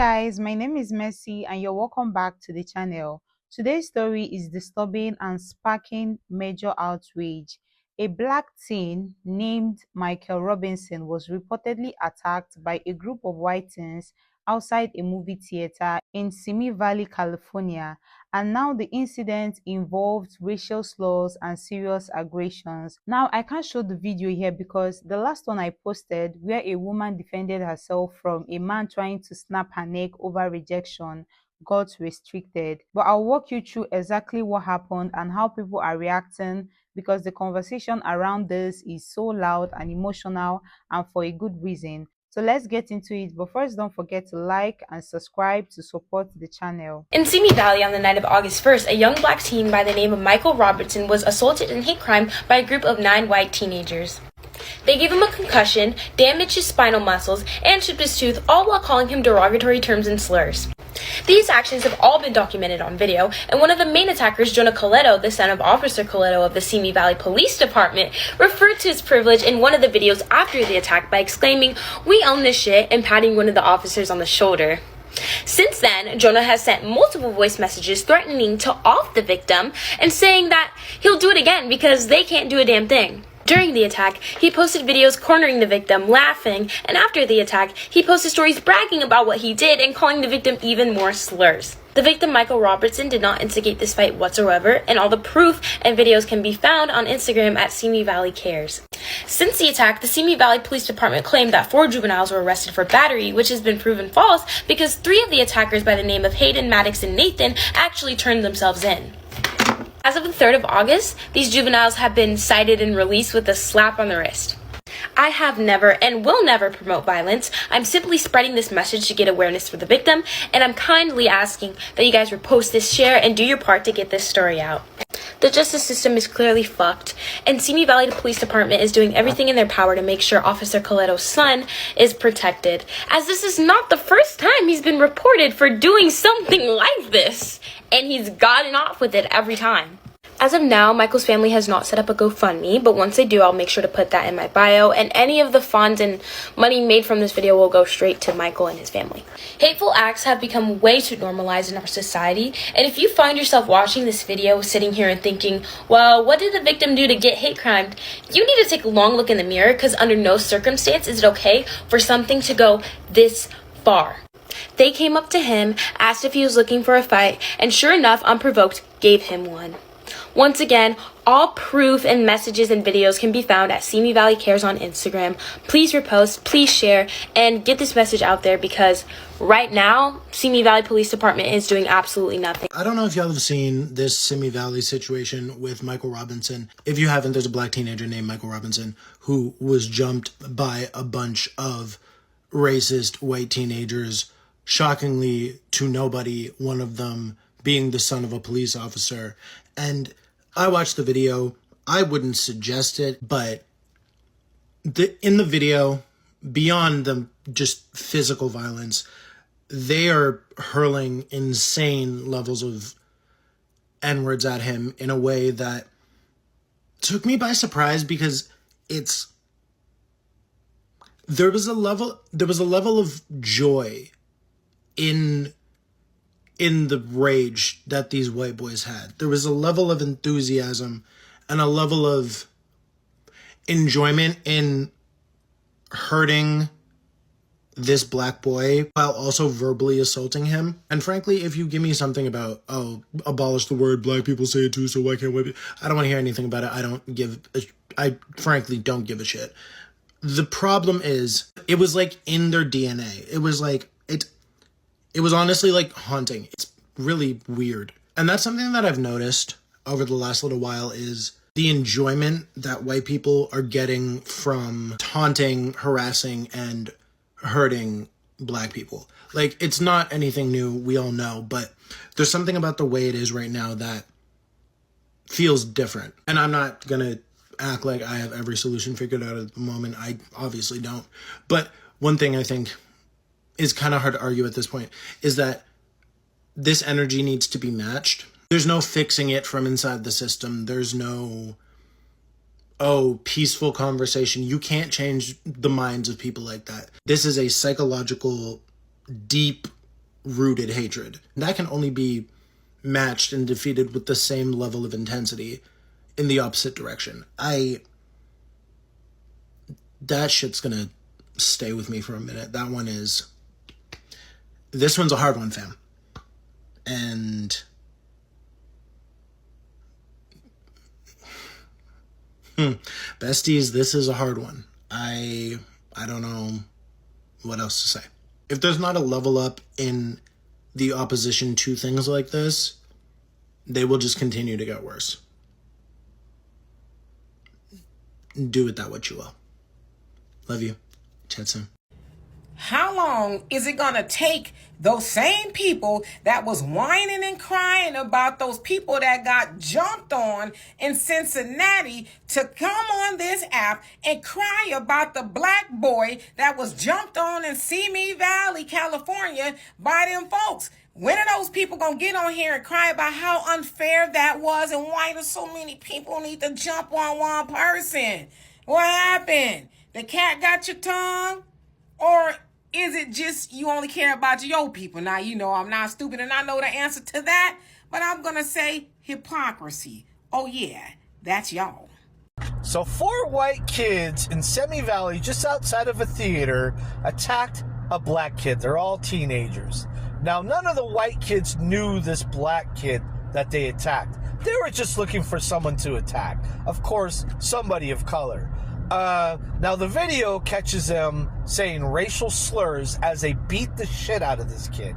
Guys, my name is Mercy and you're welcome back to the channel. Today's story is disturbing and sparking major outrage. A black teen named Michael Robinson was reportedly attacked by a group of white teens outside a movie theater in Simi Valley, California, and now the incident involved racial slurs and serious aggressions. Now, I can't show the video here because the last one I posted, where a woman defended herself from a man trying to snap her neck over rejection, got restricted. But I'll walk you through exactly what happened and how people are reacting, because the conversation around this is so loud and emotional, and for a good reason. So let's get into it, but first don't forget to like and subscribe to support the channel. In Simi Valley on the night of August 1st, a young black teen by the name of Michael Robertson was assaulted in hate crime by a group of 9 white teenagers. They gave him a concussion, damaged his spinal muscles, and chipped his tooth, all while calling him derogatory terms and slurs. These actions have all been documented on video, and one of the main attackers, Jonah Coletto, the son of Officer Coletto of the Simi Valley Police Department, referred to his privilege in one of the videos after the attack by exclaiming, "We own this shit," and patting one of the officers on the shoulder. Since then, Jonah has sent multiple voice messages threatening to off the victim and saying that he'll do it again because they can't do a damn thing. During the attack, he posted videos cornering the victim, laughing, and after the attack, he posted stories bragging about what he did and calling the victim even more slurs. The victim, Michael Robertson, did not instigate this fight whatsoever, and all the proof and videos can be found on Instagram at Simi Valley Cares. Since the attack, the Simi Valley Police Department claimed that 4 juveniles were arrested for battery, which has been proven false because 3 of the attackers by the name of Hayden, Maddox, and Nathan actually turned themselves in. As of the 3rd of August, these juveniles have been cited and released with a slap on the wrist. I have never and will never promote violence. I'm simply spreading this message to get awareness for the victim, and I'm kindly asking that you guys repost this, share, and do your part to get this story out. The justice system is clearly fucked, and Simi Valley Police Department is doing everything in their power to make sure Officer Coletto's son is protected, as this is not the first time he's been reported for doing something like this, and he's gotten off with it every time. As of now, Michael's family has not set up a GoFundMe, but once they do, I'll make sure to put that in my bio, and any of the funds and money made from this video will go straight to Michael and his family. Hateful acts have become way too normalized in our society, and if you find yourself watching this video, sitting here and thinking, well, what did the victim do to get hate crimed? You need to take a long look in the mirror, because under no circumstance is it okay for something to go this far. They came up to him, asked if he was looking for a fight, and sure enough, unprovoked, gave him one. Once again, all proof and messages and videos can be found at Simi Valley Cares on Instagram. Please repost, please share, and get this message out there, because right now, Simi Valley Police Department is doing absolutely nothing. I don't know if y'all have seen this Simi Valley situation with Michael Robinson. If you haven't, there's a black teenager named Michael Robinson who was jumped by a bunch of racist white teenagers, shockingly to nobody, one of them being the son of a police officer. And I watched the video. I wouldn't suggest it, but in the video, beyond the just physical violence, they are hurling insane levels of N-words at him in a way that took me by surprise, because there was a level of joy in the rage that these white boys had. There was a level of enthusiasm and a level of enjoyment in hurting this black boy while also verbally assaulting him. And frankly, if you give me something about, oh, abolish the word, black people say it too, so why can't white people? I don't want to hear anything about it. I frankly don't give a shit. The problem is, it was like in their DNA. It was honestly like haunting. It's really weird. And that's something that I've noticed over the last little while, is the enjoyment that white people are getting from taunting, harassing, and hurting black people. Like, it's not anything new, we all know, but there's something about the way it is right now that feels different. And I'm not gonna act like I have every solution figured out at the moment. I obviously don't. But one thing I think is kind of hard to argue at this point is that this energy needs to be matched. There's no fixing it from inside the system. There's no, peaceful conversation. You can't change the minds of people like that. This is a psychological, deep rooted hatred. That can only be matched and defeated with the same level of intensity in the opposite direction. That shit's gonna stay with me for a minute. This one's a hard one, fam. And besties, this is a hard one. I don't know what else to say. If there's not a level up in the opposition to things like this, they will just continue to get worse. Do with that what you will. Love you. Chat soon. How long is it going to take those same people that was whining and crying about those people that got jumped on in Cincinnati to come on this app and cry about the black boy that was jumped on in Simi Valley, California by them folks? When are those people going to get on here and cry about how unfair that was and why do so many people need to jump on one person? What happened? The cat got your tongue? Or is it just you only care about your people? Now, you know I'm not stupid and I know the answer to that, but I'm going to say hypocrisy. Oh, yeah, that's y'all. So 4 white kids in Simi Valley, just outside of a theater, attacked a black kid. They're all teenagers. Now, none of the white kids knew this black kid that they attacked. They were just looking for someone to attack. Of course, somebody of color. Now the video catches them saying racial slurs as they beat the shit out of this kid.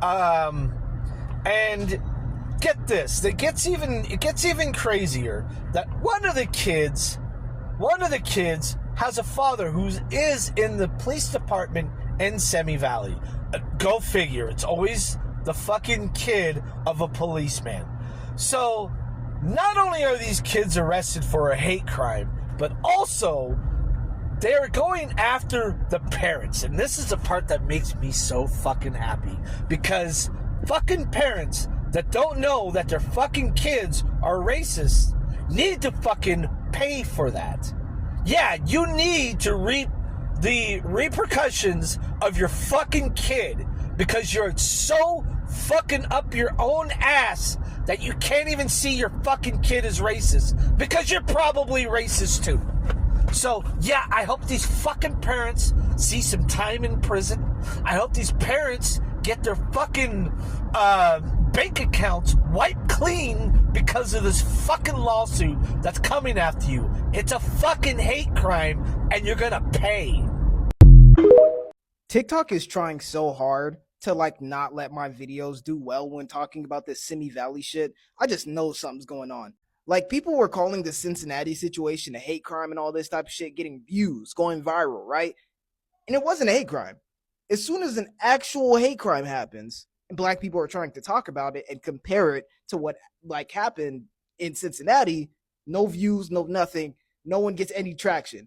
And get this, it gets even crazier that one of the kids has a father who is in the police department in Simi Valley. Go figure, it's always the fucking kid of a policeman. So not only are these kids arrested for a hate crime, but also, they're going after the parents. And this is the part that makes me so fucking happy. Because fucking parents that don't know that their fucking kids are racist need to fucking pay for that. Yeah, you need to reap the repercussions of your fucking kid because you're so fucking up your own ass that you can't even see your fucking kid is racist because you're probably racist too. So, yeah, I hope these fucking parents see some time in prison. I hope these parents get their fucking bank accounts wiped clean because of this fucking lawsuit that's coming after you. It's a fucking hate crime and you're gonna pay. TikTok is trying so hard to not let my videos do well when talking about this Simi Valley shit. I just know something's going on. People were calling the Cincinnati situation a hate crime and all this type of shit, getting views, going viral, right? And it wasn't a hate crime. As soon as an actual hate crime happens, and black people are trying to talk about it and compare it to what happened in Cincinnati, no views, no nothing, no one gets any traction.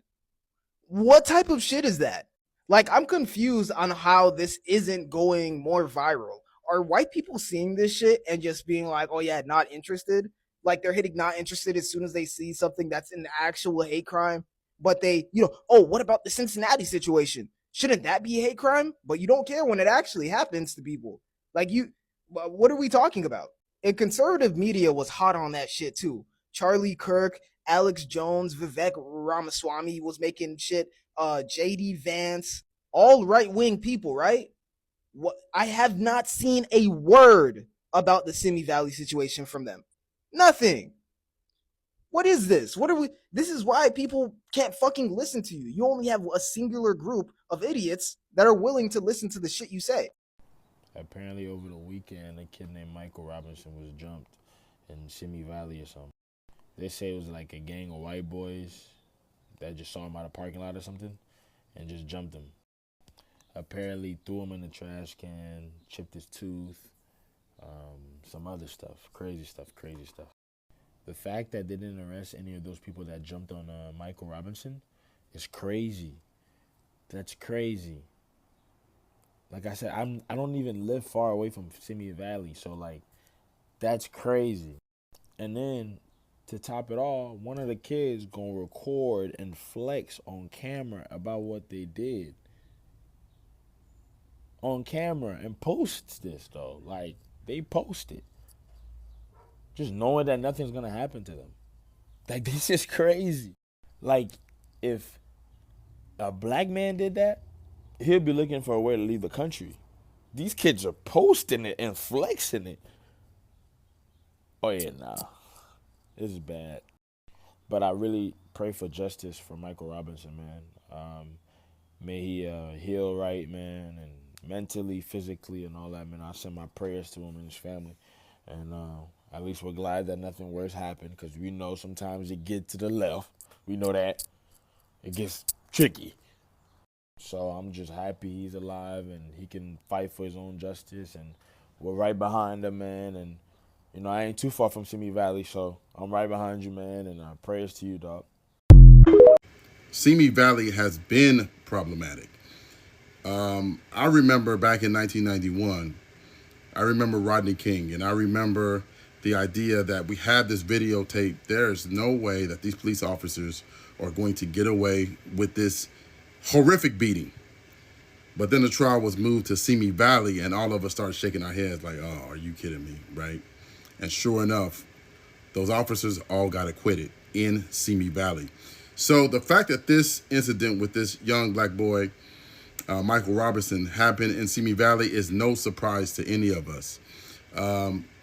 What type of shit is that? I'm confused on how this isn't going more viral. Are white people seeing this shit and just being like, oh yeah, not interested? They're hitting not interested as soon as they see something that's an actual hate crime. But they, oh, what about the Cincinnati situation? Shouldn't that be a hate crime? But you don't care when it actually happens to people. What are we talking about? And conservative media was hot on that shit too. Charlie Kirk, Alex Jones, Vivek Ramaswamy was making shit. JD Vance, all right-wing people, right? I have not seen a word about the Simi Valley situation from them. Nothing. What is this? This is why people can't fucking listen to you. You only have a singular group of idiots that are willing to listen to the shit you say. Apparently over the weekend, a kid named Michael Robinson was jumped in Simi Valley or something. They say it was a gang of white boys that just saw him out of parking lot or something and just jumped him. Apparently threw him in the trash can, chipped his tooth, some other stuff. Crazy stuff. The fact that they didn't arrest any of those people that jumped on Michael Robinson is crazy. That's crazy. Like I said, I don't even live far away from Simi Valley, so that's crazy. And then to top it all, one of the kids gonna record and flex on camera about what they did. on camera and posts this though. Like, they post it. Just knowing that nothing's gonna happen to them. Like, this is crazy. Like, if a black man did that, he'll be looking for a way to leave the country. These kids are posting it and flexing it. Oh yeah, nah. This is bad. But I really pray for justice for Michael Robinson, man. May he heal right, man, and mentally, physically, and all that, man. I send my prayers to him and his family. And at least we're glad that nothing worse happened, because we know sometimes it gets to the left. We know that. It gets tricky. So I'm just happy he's alive and he can fight for his own justice. And we're right behind him, man. And, you know, I ain't too far from Simi Valley, so I'm right behind you, man. And prayers to you, dog. Simi Valley has been problematic. I remember back in 1991, I remember Rodney King, and I remember the idea that we had this videotape. There's no way that these police officers are going to get away with this horrific beating. But then the trial was moved to Simi Valley, and all of us started shaking our heads like, oh, are you kidding me, right? And sure enough, those officers all got acquitted in Simi Valley. So the fact that this incident with this young black boy, Michael Robinson, happened in Simi Valley is no surprise to any of us.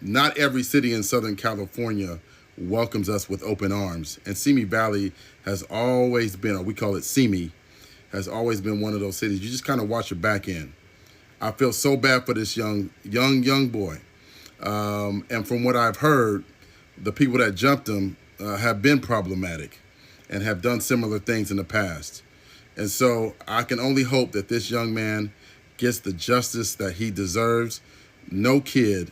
Not every city in Southern California welcomes us with open arms. And Simi Valley has always been, or we call it Simi, has always been one of those cities. You just kind of watch your back end. I feel so bad for this young boy. And from what I've heard, the people that jumped him have been problematic and have done similar things in the past. And so I can only hope that this young man gets the justice that he deserves. No kid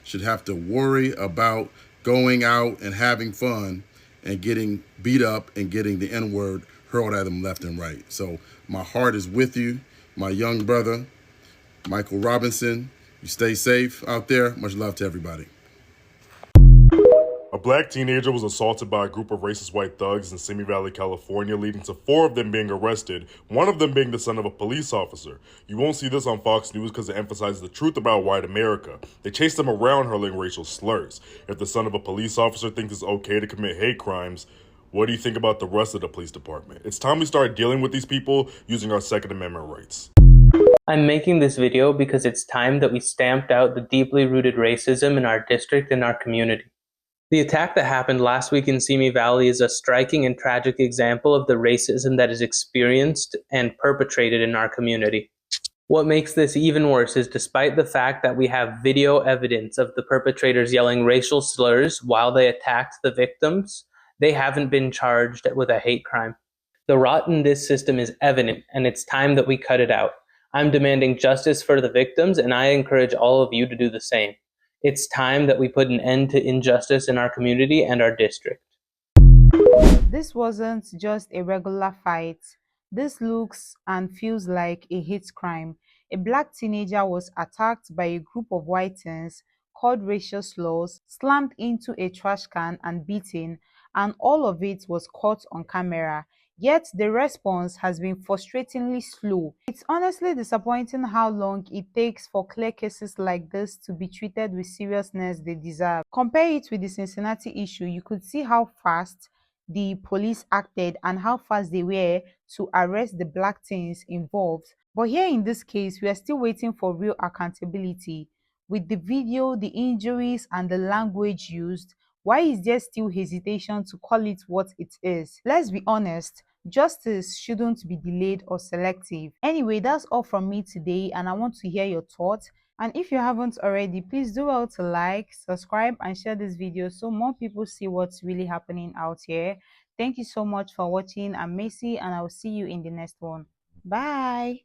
should have to worry about going out and having fun and getting beat up and getting the N-word hurled at him left and right. So my heart is with you, my young brother, Michael Robinson. You stay safe out there. Much love to everybody. A black teenager was assaulted by a group of racist white thugs in Simi Valley, California, leading to 4 of them being arrested, one of them being the son of a police officer. You won't see this on Fox News because it emphasizes the truth about white America. They chased him around hurling racial slurs. If the son of a police officer thinks it's okay to commit hate crimes, what do you think about the rest of the police department? It's time we start dealing with these people using our Second Amendment rights. I'm making this video because it's time that we stamped out the deeply rooted racism in our district and our community. The attack that happened last week in Simi Valley is a striking and tragic example of the racism that is experienced and perpetrated in our community. What makes this even worse is despite the fact that we have video evidence of the perpetrators yelling racial slurs while they attacked the victims, they haven't been charged with a hate crime. The rot in this system is evident, and it's time that we cut it out. I'm demanding justice for the victims, and I encourage all of you to do the same. It's time that we put an end to injustice in our community and our district. This wasn't just a regular fight. This looks and feels like a hate crime. A black teenager was attacked by a group of white teens, called racial slurs, slammed into a trash can and beaten, and all of it was caught on camera. Yet the response has been frustratingly slow. It's honestly disappointing how long it takes for clear cases like this to be treated with seriousness they deserve. Compare it with the Cincinnati issue, you could see how fast the police acted and how fast they were to arrest the black teens involved. But here in this case, we are still waiting for real accountability. With the video, the injuries, and the language used, why is there still hesitation to call it what it is? Let's be honest, justice shouldn't be delayed or selective. Anyway, that's all from me today, and I want to hear your thoughts. And if you haven't already, please do well to like, subscribe, and share this video so more people see what's really happening out here. Thank you so much for watching. I'm Macy, and I will see you in the next one. Bye.